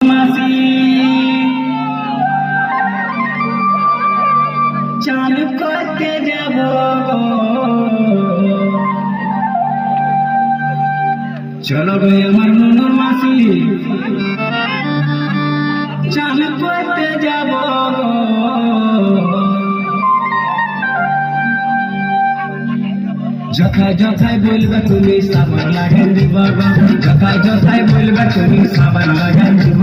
মাসি চান করতে যাব চলো রে আমার নুনুর মাসি চান করতে যাব যথায় যথায় বলবে তুমি সাবান লাগাই দিব যথায় যথায় বলবে তুমি সাবান লাগাই দিব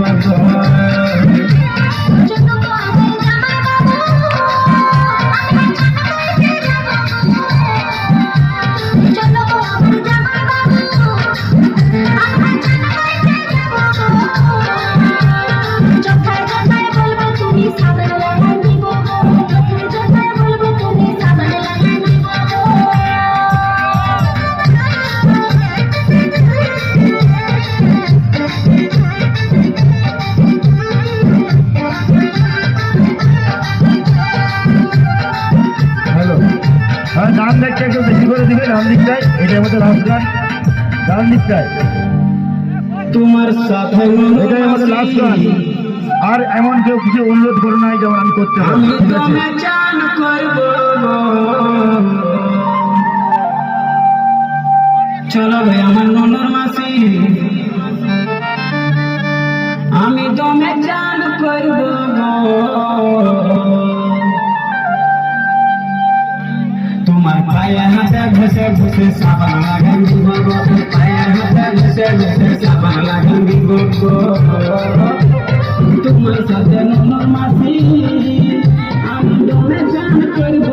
ডান দিকটা একটু বেশি করে দিবে, ডান দিকটায় এটার মধ্যে লাস্ট গান, ডান দিকটায় তোমার সাথে এটাই আমাদের লাস্ট গান। আর এমন কেউ কিছু অনুরোধ করো নাই যেমন আমি করতে পারি। চান করব চলো ভাই আমার নুনুর মাসি আমি দমে চান করব তোমার পায়ে হাতে ঘষে ঘষে সাবান লাগাই দিব পায়ে হাতে ঘষে ঘষে সাবান লাগাই দিব তোমার সাথে নুনুর মাসি আমি দমে চান করব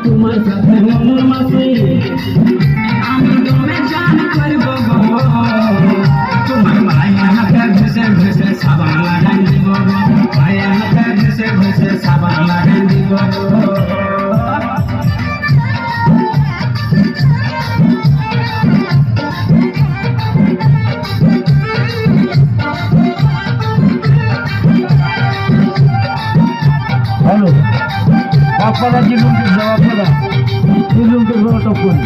তোমার সাথে নুনুর মাসি আমি দমে চান করব তোমার পায়ে হাতে ঘষে ঘষে সাবান লাগাই দিব পায়ে হাতে ঘষে ঘষে সাবান লাগাই দিব হ্যালো আপনারা কি লুমকে জবাব দাদা কি লুমকে জবাব করি